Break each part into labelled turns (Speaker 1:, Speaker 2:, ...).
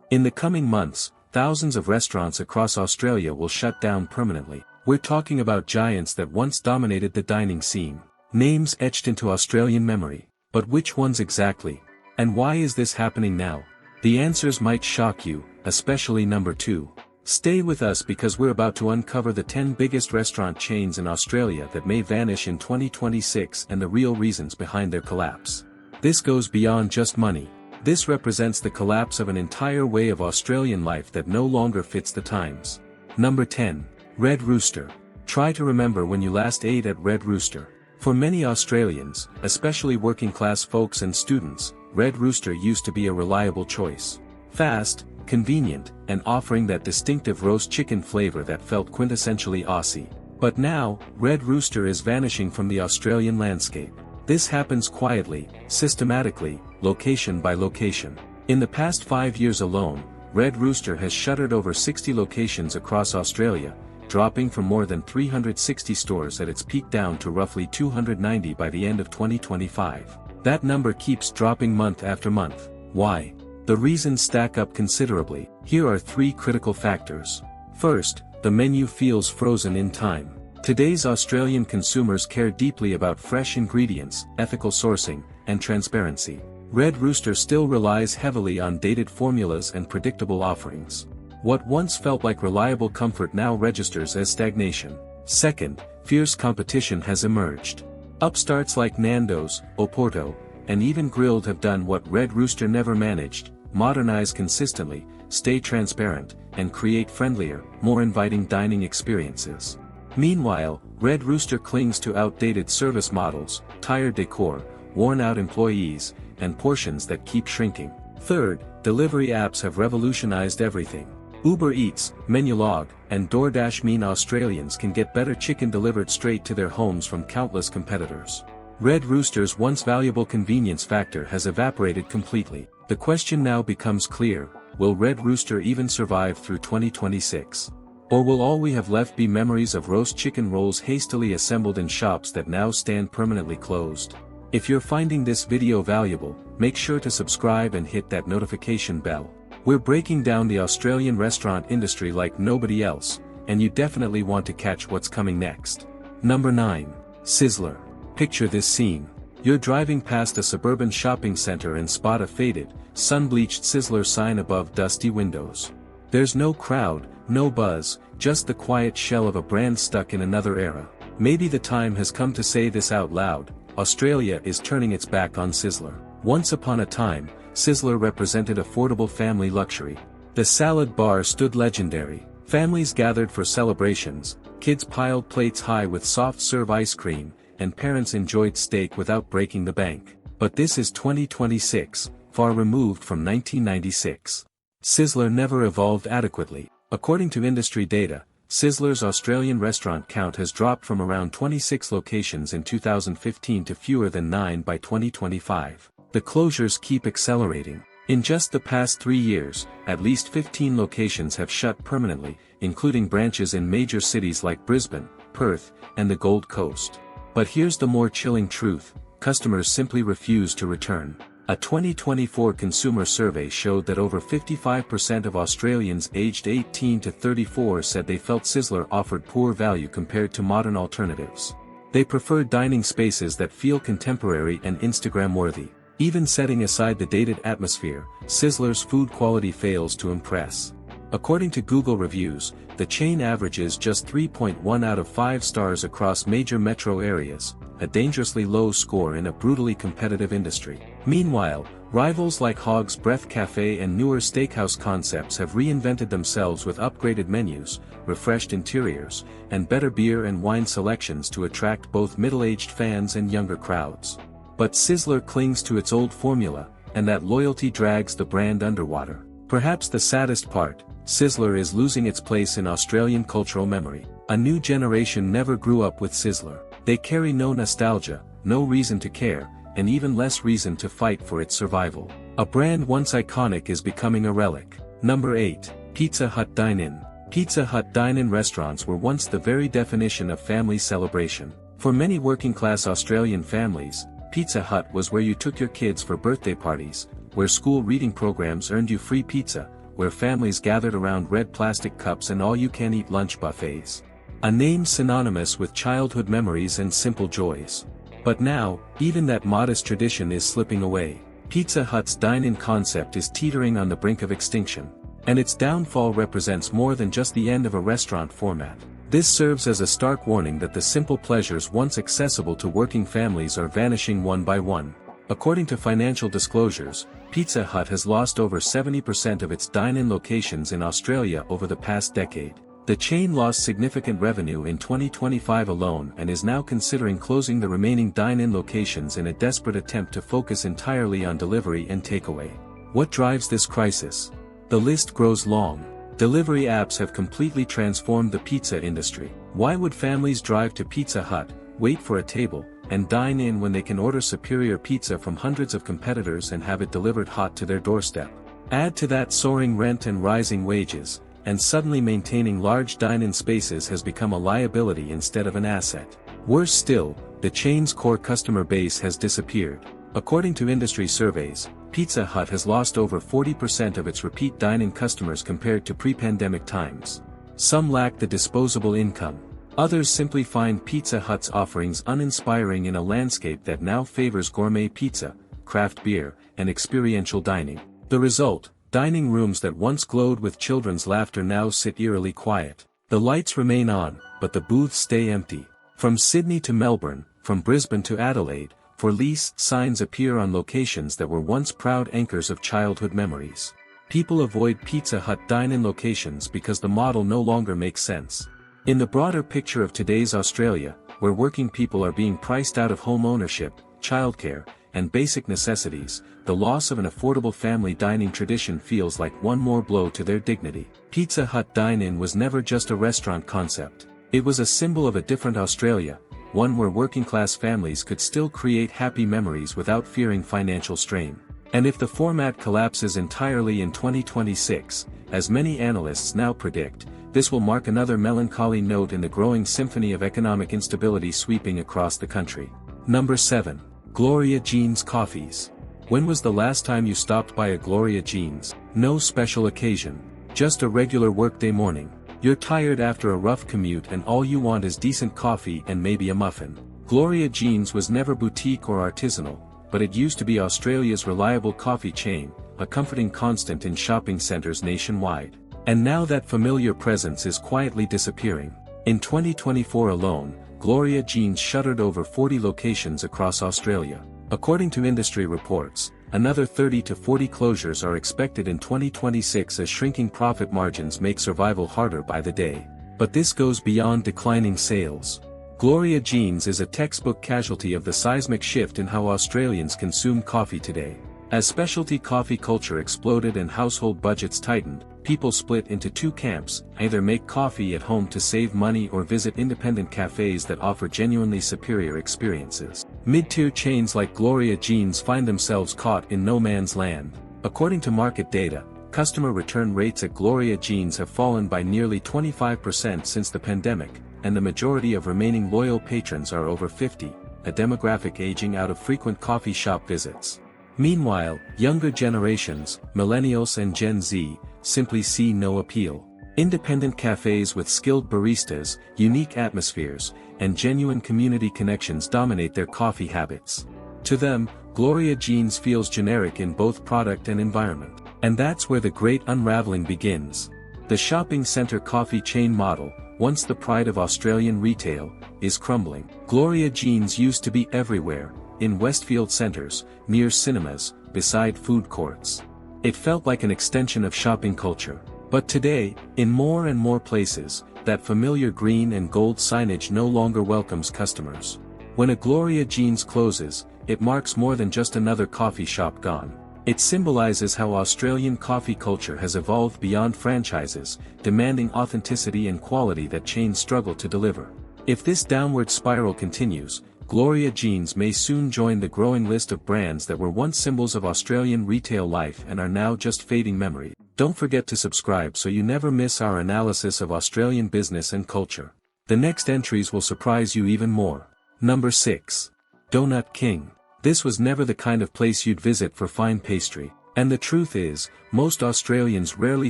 Speaker 1: In the coming months, thousands of restaurants across Australia will shut down permanently. We're talking about giants that once dominated the dining scene. Names etched into Australian memory. But which ones exactly? And why is this happening now? The answers might shock you, especially number 2. Stay with us because we're about to uncover the 10 biggest restaurant chains in Australia that may vanish in 2026 and the real reasons behind their collapse. This goes beyond just money. This represents the collapse of an entire way of Australian life that no longer fits the times. Number 10. Red Rooster. Try to remember when you last ate at Red Rooster. For many Australians, especially working-class folks and students, Red Rooster used to be a reliable choice. Fast, convenient, and offering that distinctive roast chicken flavor that felt quintessentially Aussie. But now, Red Rooster is vanishing from the Australian landscape. This happens quietly, systematically, location by location. In the past 5 years alone, Red Rooster has shuttered over 60 locations across Australia, dropping from more than 360 stores at its peak down to roughly 290 by the end of 2025. That number keeps dropping month after month. Why? The reasons stack up considerably. Here are 3 critical factors. First, the menu feels frozen in time. Today's Australian consumers care deeply about fresh ingredients, ethical sourcing, and transparency. Red Rooster still relies heavily on dated formulas and predictable offerings. What once felt like reliable comfort now registers as stagnation. Second, fierce competition has emerged. Upstarts like Nando's, Oporto, and even Grilled have done what Red Rooster never managed: modernize consistently, stay transparent, and create friendlier, more inviting dining experiences. Meanwhile, Red Rooster clings to outdated service models, tired decor, worn-out employees, and portions that keep shrinking. Third, delivery apps have revolutionized everything. Uber Eats, Menulog, and DoorDash mean Australians can get better chicken delivered straight to their homes from countless competitors. Red Rooster's once valuable convenience factor has evaporated completely. The question now becomes clear: will Red Rooster even survive through 2026? Or will all we have left be memories of roast chicken rolls hastily assembled in shops that now stand permanently closed? If you're finding this video valuable, make sure to subscribe and hit that notification bell. We're breaking down the Australian restaurant industry like nobody else, and you definitely want to catch what's coming next. Number 9. Sizzler. Picture this scene. You're driving past a suburban shopping center and spot a faded, sun-bleached Sizzler sign above dusty windows. There's no crowd, no buzz, just the quiet shell of a brand stuck in another era. Maybe the time has come to say this out loud: Australia is turning its back on Sizzler. Once upon a time, Sizzler represented affordable family luxury. The salad bar stood legendary. Families gathered for celebrations, kids piled plates high with soft-serve ice cream, and parents enjoyed steak without breaking the bank. But this is 2026, far removed from 1996. Sizzler never evolved adequately. According to industry data, Sizzler's Australian restaurant count has dropped from around 26 locations in 2015 to fewer than 9 by 2025. The closures keep accelerating. In just the past 3 years, at least 15 locations have shut permanently, including branches in major cities like Brisbane, Perth, and the Gold Coast. But here's the more chilling truth: customers simply refuse to return. A 2024 consumer survey showed that over 55% of Australians aged 18 to 34 said they felt Sizzler offered poor value compared to modern alternatives. They preferred dining spaces that feel contemporary and Instagram-worthy. Even setting aside the dated atmosphere, Sizzler's food quality fails to impress. According to Google reviews, the chain averages just 3.1 out of 5 stars across major metro areas, a dangerously low score in a brutally competitive industry. Meanwhile, rivals like Hog's Breath Cafe and newer steakhouse concepts have reinvented themselves with upgraded menus, refreshed interiors, and better beer and wine selections to attract both middle-aged fans and younger crowds. But Sizzler clings to its old formula, and that loyalty drags the brand underwater. Perhaps the saddest part: Sizzler is losing its place in Australian cultural memory. A new generation never grew up with Sizzler. They carry no nostalgia, no reason to care, and even less reason to fight for its survival. A brand once iconic is becoming a relic. Number 8. Pizza Hut Dine-In. Pizza Hut dine-in restaurants were once the very definition of family celebration. For many working-class Australian families, Pizza Hut was where you took your kids for birthday parties, where school reading programs earned you free pizza, where families gathered around red plastic cups and all-you-can-eat lunch buffets. A name synonymous with childhood memories and simple joys. But now, even that modest tradition is slipping away. Pizza Hut's dine-in concept is teetering on the brink of extinction. And its downfall represents more than just the end of a restaurant format. This serves as a stark warning that the simple pleasures once accessible to working families are vanishing one by one. According to financial disclosures, Pizza Hut has lost over 70% of its dine-in locations in Australia over the past decade. The chain lost significant revenue in 2025 alone and is now considering closing the remaining dine-in locations in a desperate attempt to focus entirely on delivery and takeaway. What drives this crisis? The list grows long. Delivery apps have completely transformed the pizza industry. Why would families drive to Pizza Hut, wait for a table, and dine in when they can order superior pizza from hundreds of competitors and have it delivered hot to their doorstep? Add to that soaring rent and rising wages, and suddenly maintaining large dine-in spaces has become a liability instead of an asset. Worse still, the chain's core customer base has disappeared. According to industry surveys, Pizza Hut has lost over 40% of its repeat dine-in customers compared to pre-pandemic times. Some lack the disposable income. Others simply find Pizza Hut's offerings uninspiring in a landscape that now favors gourmet pizza, craft beer, and experiential dining. The result: dining rooms that once glowed with children's laughter now sit eerily quiet. The lights remain on, but the booths stay empty. From Sydney to Melbourne, from Brisbane to Adelaide, for lease signs appear on locations that were once proud anchors of childhood memories. People avoid Pizza Hut dine-in locations because the model no longer makes sense. In the broader picture of today's Australia, where working people are being priced out of home ownership, childcare, and basic necessities, the loss of an affordable family dining tradition feels like one more blow to their dignity. Pizza Hut dine-in was never just a restaurant concept. It was a symbol of a different Australia, one where working-class families could still create happy memories without fearing financial strain. And if the format collapses entirely in 2026, as many analysts now predict, this will mark another melancholy note in the growing symphony of economic instability sweeping across the country. Number 7. Gloria Jean's Coffees. When was the last time you stopped by a Gloria Jean's? No special occasion. Just a regular workday morning. You're tired after a rough commute and all you want is decent coffee and maybe a muffin. Gloria Jean's was never boutique or artisanal, but it used to be Australia's reliable coffee chain, a comforting constant in shopping centres nationwide. And now that familiar presence is quietly disappearing. In 2024 alone, Gloria Jean's shuttered over 40 locations across Australia. According to industry reports, another 30 to 40 closures are expected in 2026 as shrinking profit margins make survival harder by the day. But this goes beyond declining sales. Gloria Jean's is a textbook casualty of the seismic shift in how Australians consume coffee today. As specialty coffee culture exploded and household budgets tightened, people split into two camps: either make coffee at home to save money or visit independent cafes that offer genuinely superior experiences. Mid-tier chains like Gloria Jean's find themselves caught in no man's land. According to market data, customer return rates at Gloria Jean's have fallen by nearly 25% since the pandemic, and the majority of remaining loyal patrons are over 50, a demographic aging out of frequent coffee shop visits. Meanwhile, younger generations, millennials and Gen Z, simply see no appeal. Independent cafes with skilled baristas, unique atmospheres, and genuine community connections dominate their coffee habits. To them, Gloria Jean's feels generic in both product and environment. And that's where the great unraveling begins. The shopping centre coffee chain model, once the pride of Australian retail, is crumbling. Gloria Jean's used to be everywhere, in Westfield centres, near cinemas, beside food courts. It felt like an extension of shopping culture. But today, in more and more places, that familiar green and gold signage no longer welcomes customers. When a Gloria Jean's closes, it marks more than just another coffee shop gone. It symbolizes how Australian coffee culture has evolved beyond franchises, demanding authenticity and quality that chains struggle to deliver. If this downward spiral continues, Gloria Jean's may soon join the growing list of brands that were once symbols of Australian retail life and are now just fading memory. Don't forget to subscribe so you never miss our analysis of Australian business and culture. The next entries will surprise you even more. Number 6. Donut King. This was never the kind of place you'd visit for fine pastry. And the truth is, most Australians rarely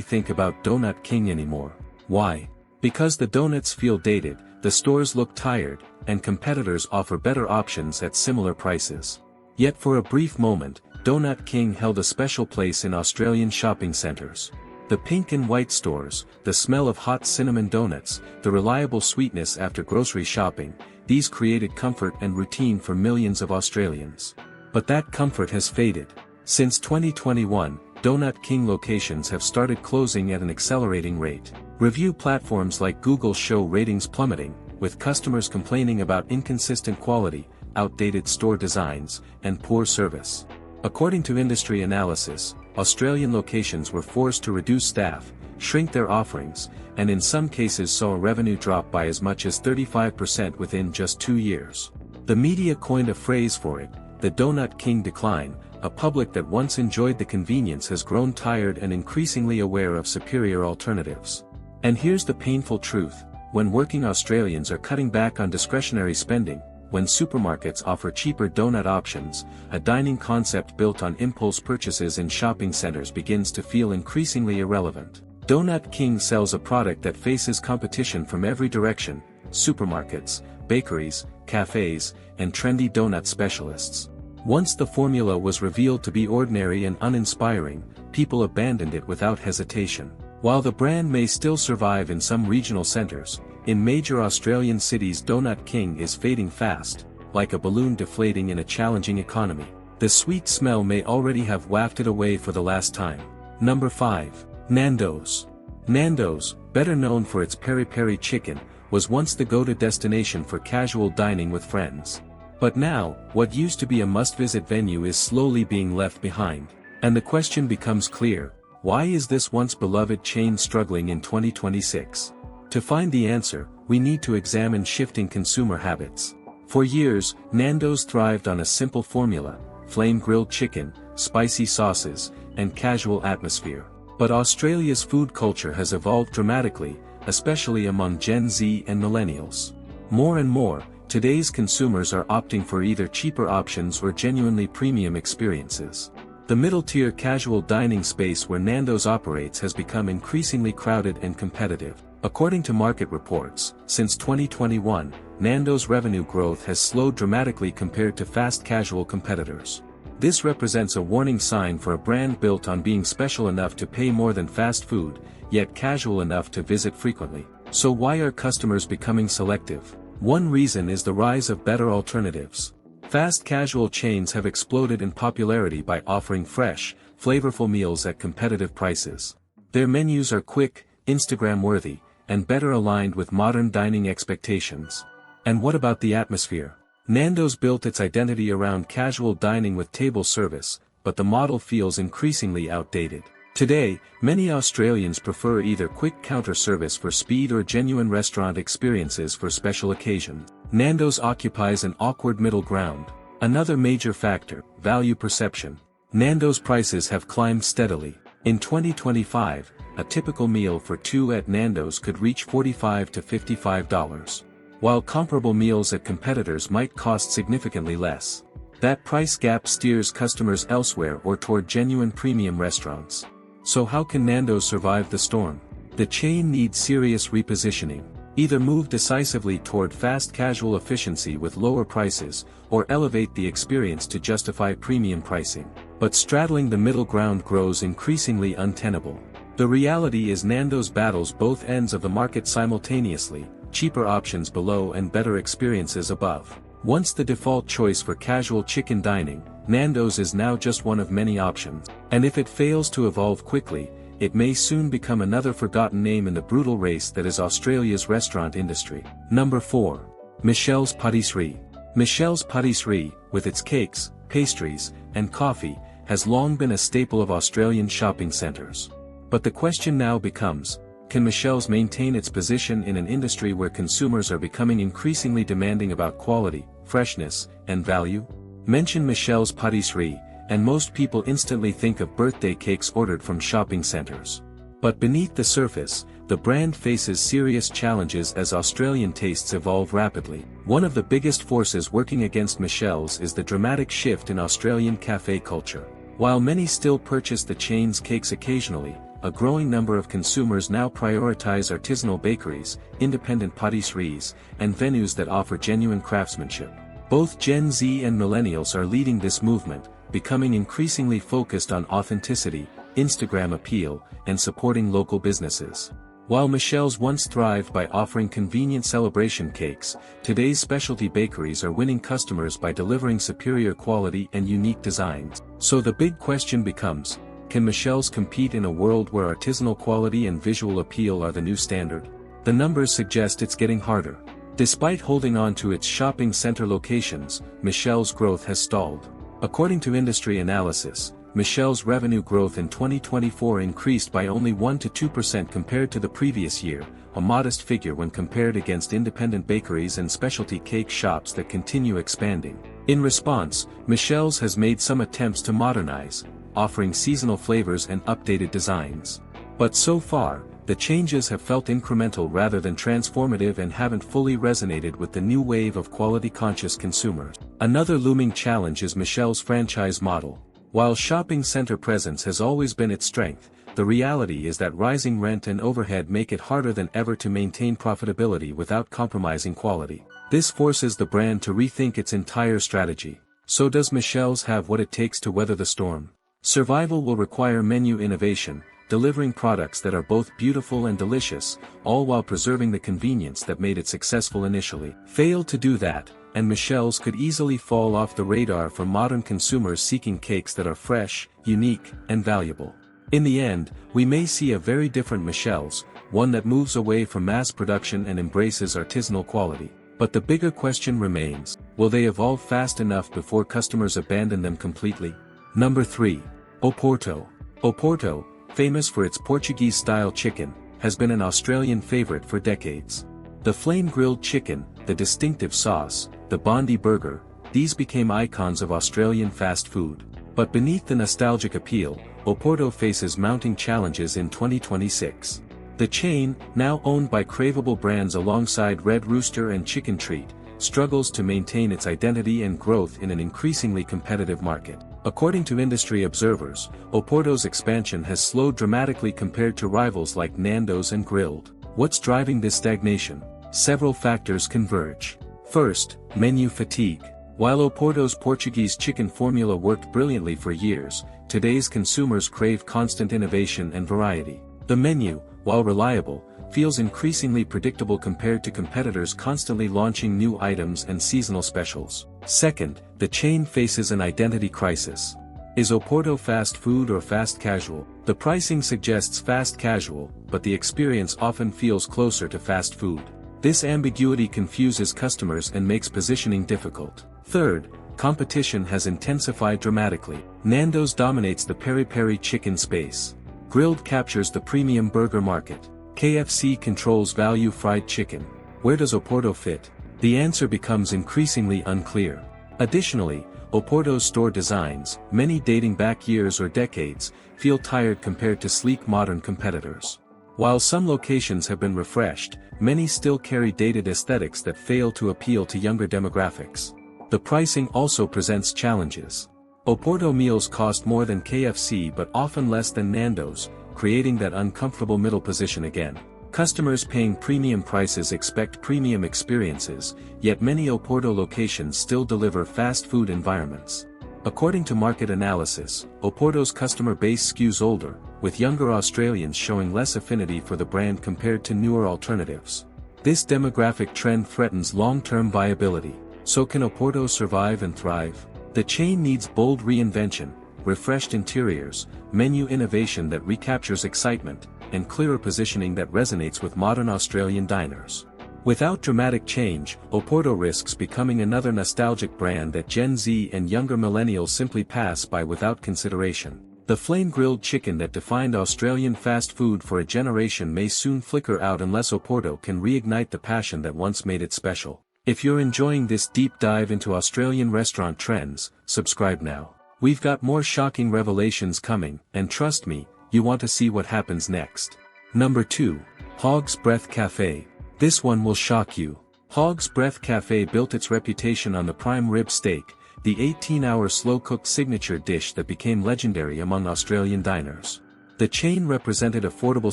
Speaker 1: think about Donut King anymore. Why? Because the donuts feel dated, the stores look tired, and competitors offer better options at similar prices. Yet for a brief moment, Donut King held a special place in Australian shopping centres. The pink and white stores, the smell of hot cinnamon donuts, the reliable sweetness after grocery shopping, these created comfort and routine for millions of Australians. But that comfort has faded. Since 2021, Donut King locations have started closing at an accelerating rate. Review platforms like Google show ratings plummeting, with customers complaining about inconsistent quality, outdated store designs, and poor service. According to industry analysis, Australian locations were forced to reduce staff, shrink their offerings, and in some cases saw a revenue drop by as much as 35% within just 2 years. The media coined a phrase for it, the Donut King decline. A public that once enjoyed the convenience has grown tired and increasingly aware of superior alternatives. And here's the painful truth, when working Australians are cutting back on discretionary spending, when supermarkets offer cheaper donut options, a dining concept built on impulse purchases in shopping centres begins to feel increasingly irrelevant. Donut King sells a product that faces competition from every direction: supermarkets, bakeries, cafes, and trendy donut specialists. Once the formula was revealed to be ordinary and uninspiring, people abandoned it without hesitation. While the brand may still survive in some regional centres, in major Australian cities Donut King is fading fast, like a balloon deflating in a challenging economy. The sweet smell may already have wafted away for the last time. Number 5. Nando's. Nando's, better known for its peri-peri chicken, was once the go-to destination for casual dining with friends. But now, what used to be a must-visit venue is slowly being left behind. And the question becomes clear: why is this once beloved chain struggling in 2026? To find the answer, we need to examine shifting consumer habits. For years, Nando's thrived on a simple formula: flame-grilled chicken, spicy sauces, and casual atmosphere. But Australia's food culture has evolved dramatically, especially among Gen Z and millennials. More and more, today's consumers are opting for either cheaper options or genuinely premium experiences. The middle-tier casual dining space where Nando's operates has become increasingly crowded and competitive. According to market reports, since 2021, Nando's revenue growth has slowed dramatically compared to fast casual competitors. This represents a warning sign for a brand built on being special enough to pay more than fast food, yet casual enough to visit frequently. So why are customers becoming selective? One reason is the rise of better alternatives. Fast casual chains have exploded in popularity by offering fresh, flavorful meals at competitive prices. Their menus are quick, Instagram-worthy, and better aligned with modern dining expectations. And what about the atmosphere? Nando's built its identity around casual dining with table service, but the model feels increasingly outdated. Today, many Australians prefer either quick counter service for speed or genuine restaurant experiences for special occasions. Nando's occupies an awkward middle ground. Another major factor: value perception. Nando's prices have climbed steadily. In 2025, a typical meal for two at Nando's could reach $45 to $55, while comparable meals at competitors might cost significantly less. That price gap steers customers elsewhere or toward genuine premium restaurants. So how can Nando's survive the storm? The chain needs serious repositioning. Either move decisively toward fast casual efficiency with lower prices, or elevate the experience to justify premium pricing. But straddling the middle ground grows increasingly untenable. The reality is Nando's battles both ends of the market simultaneously, cheaper options below and better experiences above. Once the default choice for casual chicken dining, Nando's is now just one of many options. And if it fails to evolve quickly, it may soon become another forgotten name in the brutal race that is Australia's restaurant industry. Number 4. Michelle's Patisserie. Michelle's Patisserie, with its cakes, pastries, and coffee, has long been a staple of Australian shopping centres. But the question now becomes: can Michelle's maintain its position in an industry where consumers are becoming increasingly demanding about quality, freshness, and value? Mention Michelle's Patisserie, and most people instantly think of birthday cakes ordered from shopping centres. But beneath the surface, the brand faces serious challenges as Australian tastes evolve rapidly. One of the biggest forces working against Michelle's is the dramatic shift in Australian café culture. While many still purchase the chain's cakes occasionally, a growing number of consumers now prioritize artisanal bakeries, independent patisseries, and venues that offer genuine craftsmanship. Both Gen Z and millennials are leading this movement, becoming increasingly focused on authenticity, Instagram appeal, and supporting local businesses. While Michelle's once thrived by offering convenient celebration cakes, today's specialty bakeries are winning customers by delivering superior quality and unique designs. So the big question becomes, can Michelle's compete in a world where artisanal quality and visual appeal are the new standard? The numbers suggest it's getting harder. Despite holding on to its shopping center locations, Michelle's growth has stalled. According to industry analysis, Michelle's revenue growth in 2024 increased by only 1 to 2% compared to the previous year, a modest figure when compared against independent bakeries and specialty cake shops that continue expanding. In response, Michelle's has made some attempts to modernize, offering seasonal flavors and updated designs. But so far, the changes have felt incremental rather than transformative and haven't fully resonated with the new wave of quality-conscious consumers. Another looming challenge is Michelle's franchise model. While shopping center presence has always been its strength, the reality is that rising rent and overhead make it harder than ever to maintain profitability without compromising quality. This forces the brand to rethink its entire strategy. So does Michelle's have what it takes to weather the storm? Survival will require menu innovation, delivering products that are both beautiful and delicious, all while preserving the convenience that made it successful initially. Fail to do that, and Michelle's could easily fall off the radar for modern consumers seeking cakes that are fresh, unique, and valuable. In the end, we may see a very different Michelle's, one that moves away from mass production and embraces artisanal quality. But the bigger question remains, will they evolve fast enough before customers abandon them completely? Number 3. Oporto. Oporto, famous for its Portuguese-style chicken, has been an Australian favorite for decades. The flame-grilled chicken, the distinctive sauce, the Bondi burger, these became icons of Australian fast food. But beneath the nostalgic appeal, Oporto faces mounting challenges in 2026. The chain, now owned by craveable brands alongside Red Rooster and Chicken Treat, struggles to maintain its identity and growth in an increasingly competitive market. According to industry observers, Oporto's expansion has slowed dramatically compared to rivals like Nando's and Grilled. What's driving this stagnation? Several factors converge. First, menu fatigue. While Oporto's Portuguese chicken formula worked brilliantly for years, today's consumers crave constant innovation and variety. The menu, while reliable, feels increasingly predictable compared to competitors constantly launching new items and seasonal specials. Second, the chain faces an identity crisis. Is Oporto fast food or fast casual? The pricing suggests fast casual, but the experience often feels closer to fast food. This ambiguity confuses customers and makes positioning difficult. Third, competition has intensified dramatically. Nando's dominates the peri-peri chicken space. Grilled captures the premium burger market. KFC controls value fried chicken. Where does Oporto fit? The answer becomes increasingly unclear. Additionally, Oporto's store designs, many dating back years or decades, feel tired compared to sleek modern competitors. While some locations have been refreshed, many still carry dated aesthetics that fail to appeal to younger demographics. The pricing also presents challenges. Oporto meals cost more than KFC but often less than Nando's, creating that uncomfortable middle position again. Customers paying premium prices expect premium experiences, yet many Oporto locations still deliver fast food environments. According to market analysis, Oporto's customer base skews older, with younger Australians showing less affinity for the brand compared to newer alternatives. This demographic trend threatens long-term viability. So can Oporto survive and thrive? The chain needs bold reinvention, refreshed interiors, menu innovation that recaptures excitement, and clearer positioning that resonates with modern Australian diners. Without dramatic change, Oporto risks becoming another nostalgic brand that Gen Z and younger millennials simply pass by without consideration. The flame-grilled chicken that defined Australian fast food for a generation may soon flicker out unless Oporto can reignite the passion that once made it special. If you're enjoying this deep dive into Australian restaurant trends, subscribe now. We've got more shocking revelations coming, and trust me, you want to see what happens next. Number 2. Hog's Breath Cafe. This one will shock you. Hog's Breath Cafe built its reputation on the prime rib steak, the 18-hour slow-cooked signature dish that became legendary among Australian diners. The chain represented affordable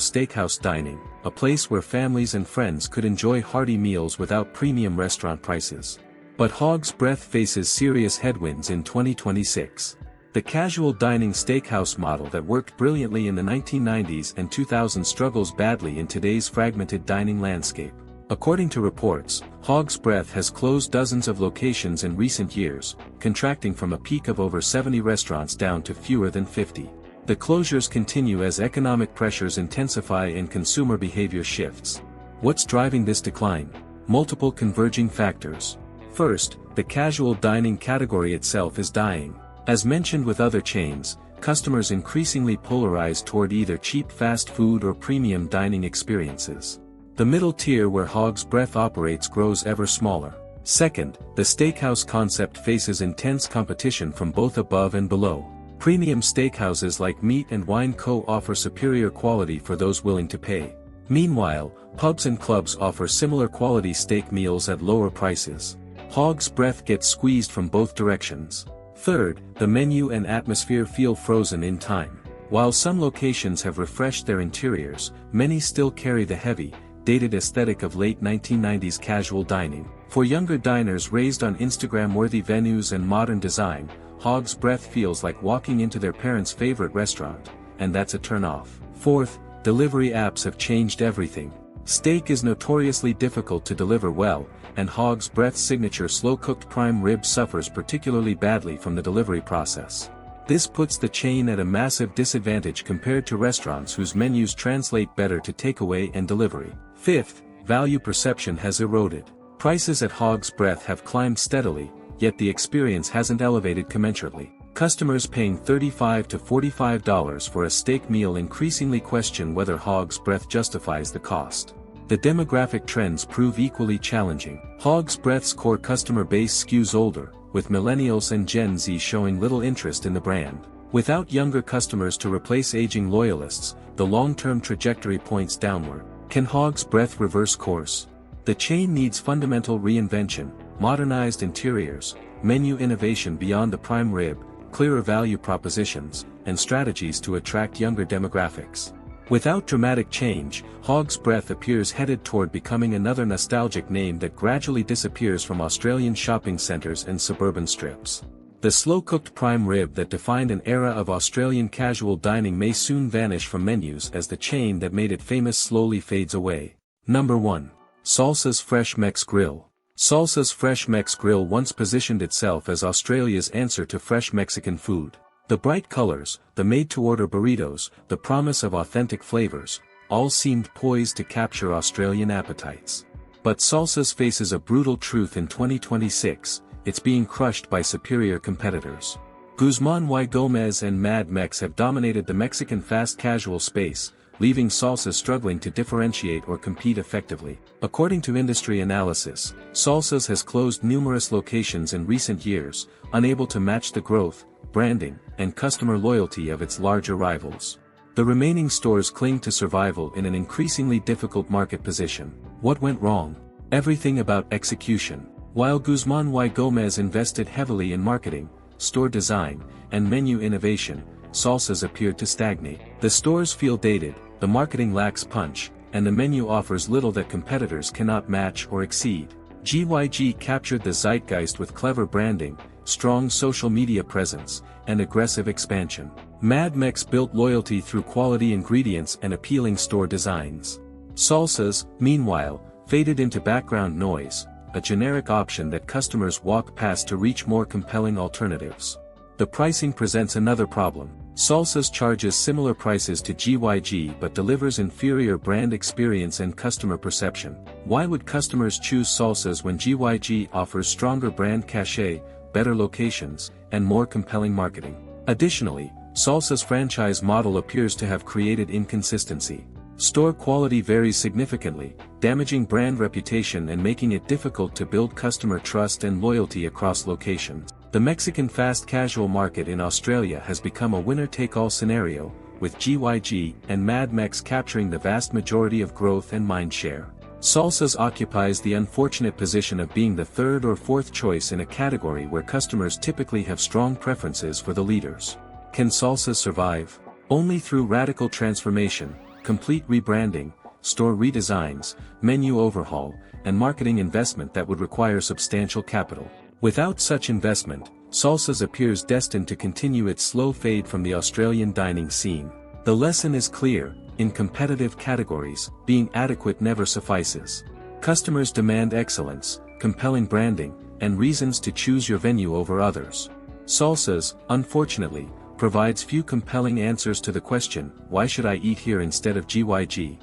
Speaker 1: steakhouse dining, a place where families and friends could enjoy hearty meals without premium restaurant prices. But Hog's Breath faces serious headwinds in 2026. The casual dining steakhouse model that worked brilliantly in the 1990s and 2000s struggles badly in today's fragmented dining landscape. According to reports, Hog's Breath has closed dozens of locations in recent years, contracting from a peak of over 70 restaurants down to fewer than 50. The closures continue as economic pressures intensify and consumer behavior shifts. What's driving this decline? Multiple converging factors. First, the casual dining category itself is dying. As mentioned with other chains, customers increasingly polarize toward either cheap fast food or premium dining experiences. The middle tier where Hog's Breath operates grows ever smaller. Second, the steakhouse concept faces intense competition from both above and below. Premium steakhouses like Meat and Wine Co. offer superior quality for those willing to pay. Meanwhile, pubs and clubs offer similar quality steak meals at lower prices. Hog's Breath gets squeezed from both directions. Third, the menu and atmosphere feel frozen in time. While some locations have refreshed their interiors, many still carry the heavy, dated aesthetic of late 1990s casual dining. For younger diners raised on Instagram-worthy venues and modern design, Hog's Breath feels like walking into their parents' favorite restaurant, and that's a turn-off. Fourth, delivery apps have changed everything. Steak is notoriously difficult to deliver well, and Hog's Breath's signature slow-cooked prime rib suffers particularly badly from the delivery process. This puts the chain at a massive disadvantage compared to restaurants whose menus translate better to takeaway and delivery. Fifth, value perception has eroded. Prices at Hog's Breath have climbed steadily, yet the experience hasn't elevated commensurately. Customers paying $35 to $45 for a steak meal increasingly question whether Hog's Breath justifies the cost. The demographic trends prove equally challenging. Hog's Breath's core customer base skews older, with millennials and Gen Z showing little interest in the brand. Without younger customers to replace aging loyalists, the long-term trajectory points downward. Can Hog's Breath reverse course? The chain needs fundamental reinvention, modernized interiors, menu innovation beyond the prime rib, clearer value propositions, and strategies to attract younger demographics. Without dramatic change, Hog's Breath appears headed toward becoming another nostalgic name that gradually disappears from Australian shopping centres and suburban strips. The slow-cooked prime rib that defined an era of Australian casual dining may soon vanish from menus as the chain that made it famous slowly fades away. Number 1. Salsa's Fresh Mex Grill. Salsa's Fresh Mex Grill once positioned itself as Australia's answer to fresh Mexican food. The bright colors, the made-to-order burritos, the promise of authentic flavors, all seemed poised to capture Australian appetites. But Salsa's faces a brutal truth in 2026, it's being crushed by superior competitors. Guzman y Gomez and Mad Mex have dominated the Mexican fast casual space, leaving Salsa's struggling to differentiate or compete effectively. According to industry analysis, Salsa's has closed numerous locations in recent years, unable to match the growth, branding, and customer loyalty of its larger rivals. The remaining stores cling to survival in an increasingly difficult market position. What went wrong? Everything about execution. While Guzman y Gomez invested heavily in marketing, store design, and menu innovation, Salsa's appeared to stagnate. The stores feel dated, the marketing lacks punch, and the menu offers little that competitors cannot match or exceed. GYG captured the zeitgeist with clever branding, strong social media presence, and aggressive expansion. Mad Mex built loyalty through quality ingredients and appealing store designs. Salsa's, meanwhile, faded into background noise, a generic option that customers walk past to reach more compelling alternatives. The pricing presents another problem. Salsa's charges similar prices to GYG but delivers inferior brand experience and customer perception. Why would customers choose Salsa's when GYG offers stronger brand cachet, better locations, and more compelling marketing? Additionally, Salsa's franchise model appears to have created inconsistency. Store quality varies significantly, damaging brand reputation and making it difficult to build customer trust and loyalty across locations. The Mexican fast casual market in Australia has become a winner-take-all scenario, with GYG and Mad Mex capturing the vast majority of growth and mind share. Salsas occupies the unfortunate position of being the third or fourth choice in a category where customers typically have strong preferences for the leaders. Can salsas survive? Only through radical transformation, complete rebranding, store redesigns, menu overhaul, and marketing investment that would require substantial capital. Without such investment, salsas appears destined to continue its slow fade from the Australian dining scene. The lesson is clear: in competitive categories, being adequate never suffices. Customers demand excellence, compelling branding, and reasons to choose your venue over others. Salsas, unfortunately, provides few compelling answers to the question, why should I eat here instead of GYG?